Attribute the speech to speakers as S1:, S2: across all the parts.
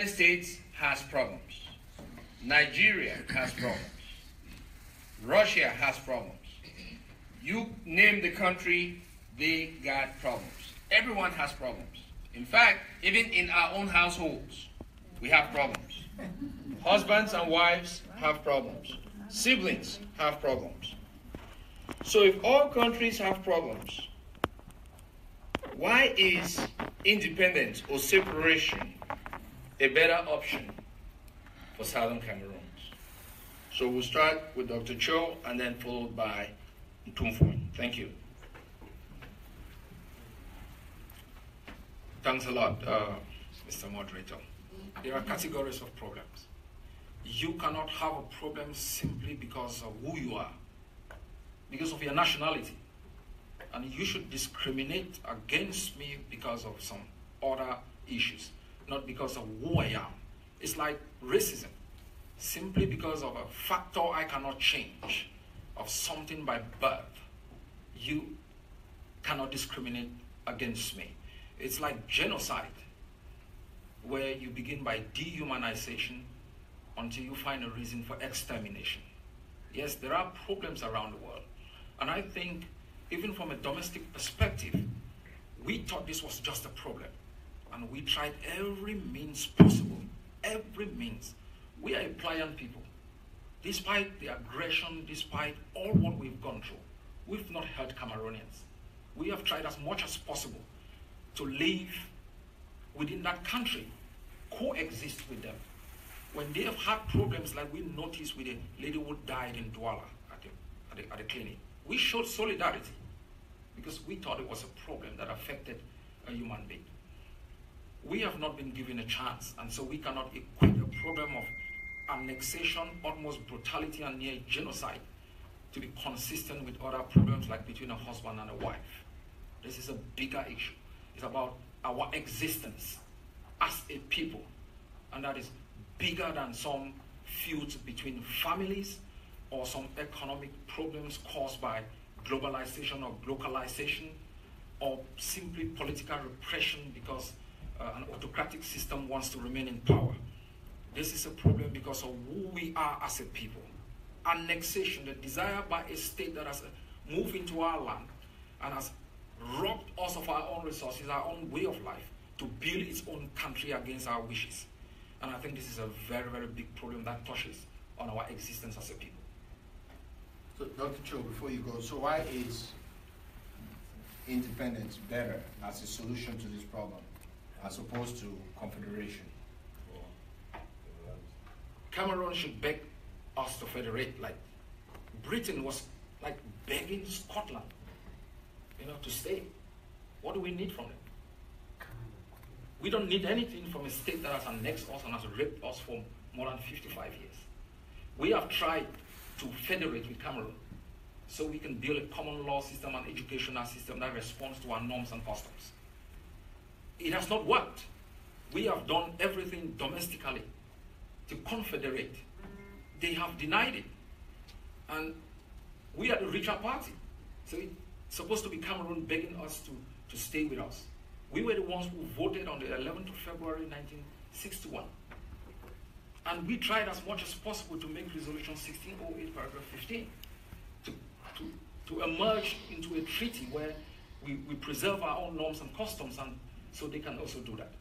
S1: United States has problems. Nigeria has problems. Russia has problems. You name the country, they got problems. Everyone has problems. In fact, even in our own households, we have problems. Husbands and wives have problems. Siblings have problems. So if all countries have problems, why is independence or separation a better option for Southern Cameroons? So we'll start with Dr. Cho and then followed by Ntumfo. Thank you.
S2: Thanks a lot, Mr. Moderator. There are categories of problems. You cannot have a problem simply because of who you are, because of your nationality. And you should discriminate against me because of some other issues, not because of who I am. It's like racism. Simply because of a factor I cannot change, of something by birth, you cannot discriminate against me. It's like genocide, where you begin by dehumanization until you find a reason for extermination. Yes, there are problems around the world. And I think, even from a domestic perspective, we thought this was just a problem. And we tried every means possible, every means. We are a pliant people. Despite the aggression, despite all what we've gone through, we've not hurt Cameroonians. We have tried as much as possible to live within that country, coexist with them. When they have had problems like we noticed with a lady who died in Douala at the clinic, we showed solidarity because we thought it was a problem that affected a human being. We have not been given a chance, and so we cannot equate a problem of annexation, almost brutality and near genocide to be consistent with other problems like between a husband and a wife. This is a bigger issue. It's about our existence as a people, and that is bigger than some feuds between families or some economic problems caused by globalization or localization or simply political repression because an autocratic system wants to remain in power. This is a problem because of who we are as a people. Annexation, the desire by a state that has moved into our land and has robbed us of our own resources, our own way of life, to build its own country against our wishes. And I think this is a very, very big problem that touches on our existence as a people.
S3: So, Dr. Cho, before you go, so why is independence better as a solution to this problem as opposed to confederation?
S2: Cameroon should beg us to federate. Like Britain was like begging Scotland, to stay. What do we need from them? We don't need anything from a state that has annexed us and has raped us for more than 55 years. We have tried to federate with Cameroon so we can build a common law system and educational system that responds to our norms and customs. It has not worked. We have done everything domestically to confederate. They have denied it. And we are the richer party. So it's supposed to be Cameroon begging us to stay with us. We were the ones who voted on the 11th of February 1961. And we tried as much as possible to make Resolution 1608, paragraph 15, to emerge into a treaty where we preserve our own norms and customs, and so they can also do that.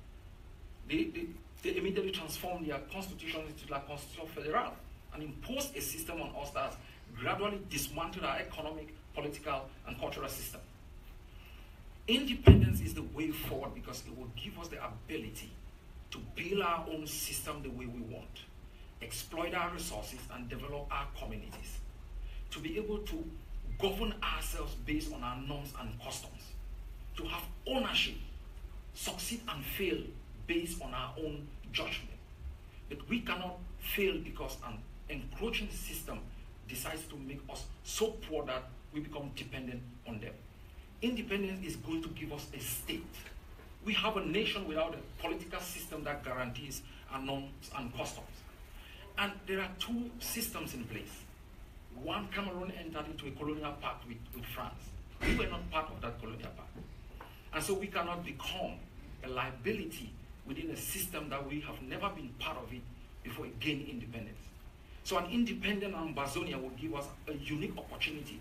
S2: They immediately transformed their constitution into la Constitution Federal and imposed a system on us that has gradually dismantled our economic, political, and cultural system. Independence is the way forward because it will give us the ability to build our own system the way we want, exploit our resources, and develop our communities, to be able to govern ourselves based on our norms and customs, to have ownership, succeed and fail based on our own judgment. But we cannot fail because an encroaching system decides to make us so poor that we become dependent on them. Independence is going to give us a state. We have a nation without a political system that guarantees our norms and customs. And there are two systems in place. One, Cameroon entered into a colonial pact with France. We were not part of that colonial pact. And so we cannot become a liability within a system that we have never been part of it before it gained independence. So an independent Ambazonia will give us a unique opportunity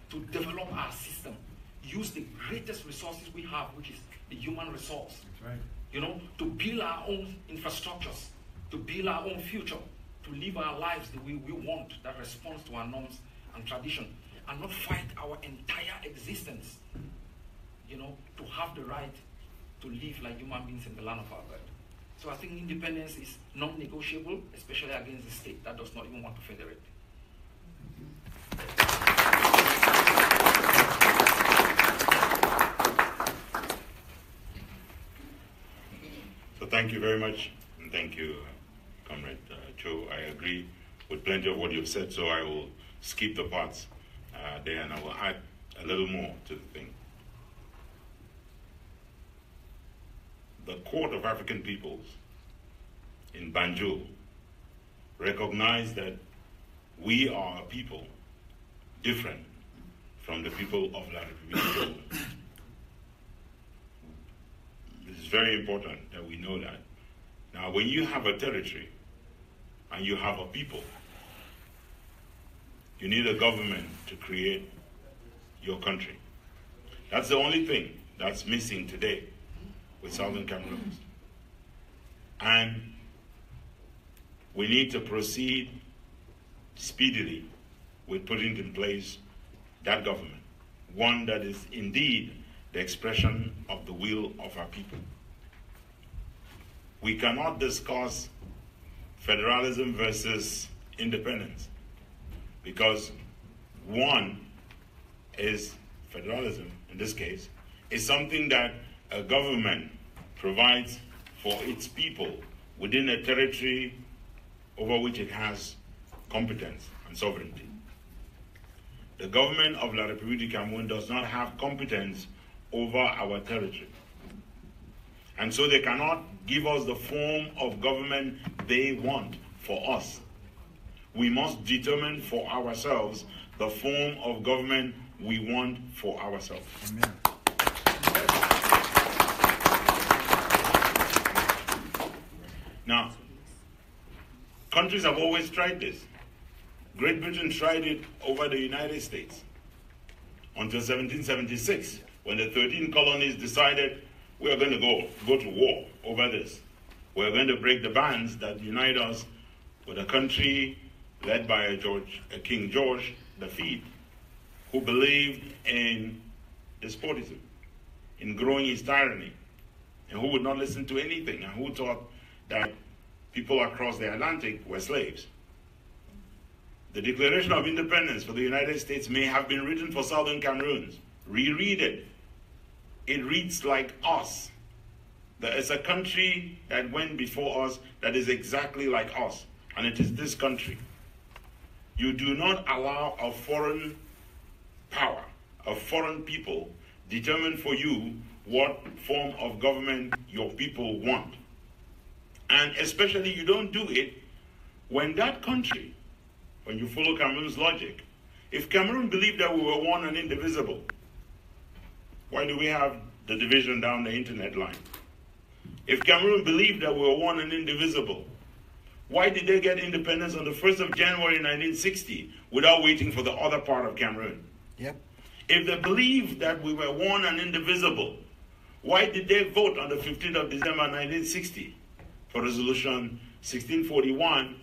S2: to develop our system, use the greatest resources we have, which is the human resource.
S3: That's right.
S2: You know, to build our own infrastructures, to build our own future, to live our lives the way we want, that responds to our norms and tradition, and not fight our entire existence, you know, to have the right to live like human beings in the land of our birth. So I think independence is non-negotiable, especially against a state that does not even want to federate.
S4: So thank you very much, and thank you, Comrade Cho. I agree with plenty of what you've said, so I will skip the parts there, and I will add a little more to the thing. The Court of African Peoples in Banjul recognized that we are a people different from the people of La République. It's very important that we know that. Now, when you have a territory and you have a people, you need a government to create your country. That's the only thing that's missing today with Southern Cameroon. And we need to proceed speedily with putting in place that government, one that is indeed the expression of the will of our people. We cannot discuss federalism versus independence, because one is federalism, in this case, is something that a government provides for its people within a territory over which it has competence and sovereignty. The government of La République du Cameroun does not have competence over our territory. And so they cannot give us the form of government they want for us. We must determine for ourselves the form of government we want for ourselves.
S3: Amen.
S4: Now, countries have always tried this. Great Britain tried it over the United States until 1776, when the 13 colonies decided we are going to go to war over this. We're going to break the bands that unite us with a country led by King George V, who believed in despotism, in growing his tyranny, and who would not listen to anything, and who thought that people across the Atlantic were slaves. The Declaration of Independence for the United States may have been written for Southern Cameroons. Reread it. It reads like us. There is a country that went before us that is exactly like us, and it is this country. You do not allow a foreign power, a foreign people, determine for you what form of government your people want. And especially you don't do it when that country, when you follow Cameroon's logic, if Cameroon believed that we were one and indivisible, why do we have the division down the internet line? If Cameroon believed that we were one and indivisible, why did they get independence on the 1st of January 1960 without waiting for the other part of Cameroon?
S3: Yep.
S4: If they believed that we were one and indivisible, why did they vote on the 15th of December 1960 for Resolution 1541,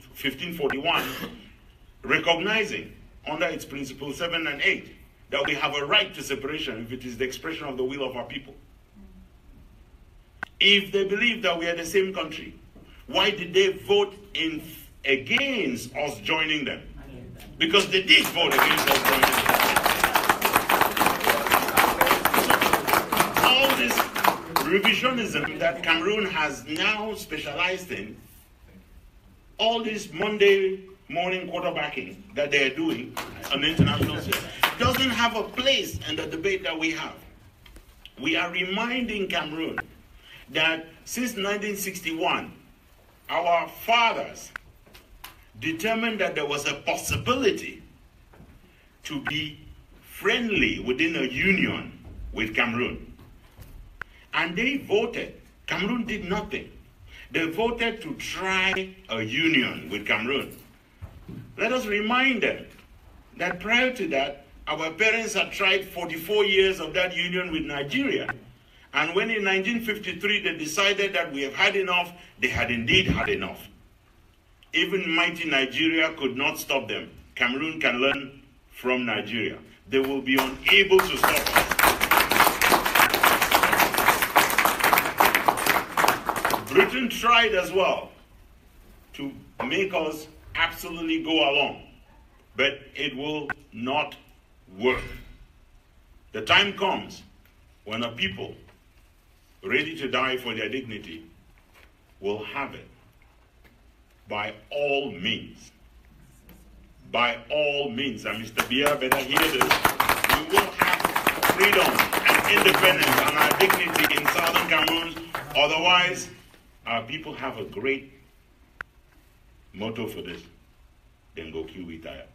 S4: recognizing under its principles 7 and 8 that we have a right to separation if it is the expression of the will of our people? If they believe that we are the same country, why did they vote against us joining them? Because they did vote against us joining them. So, all this revisionism that Cameroon has now specialized in, all this Monday morning quarterbacking that they are doing on the international scene, doesn't have a place in the debate that we have. We are reminding Cameroon that since 1961, our fathers determined that there was a possibility to be friendly within a union with Cameroon. And they voted Cameroon did nothing. They voted to try a union with Cameroon. Let us remind them that prior to that, our parents had tried 44 years of that union with Nigeria. And when in 1953 they decided that we have had enough, they had indeed had enough. Even mighty Nigeria could not stop them. Cameroon can learn from Nigeria. They will be unable to stop us. Britain tried as well to make us absolutely go along, but it will not work. The time comes when a people ready to die for their dignity will have it by all means. By all means, and Mr. Biya better hear this, we will have freedom and independence and our dignity in Southern Cameroon. Otherwise, our people have a great motto for this: then go kill retire.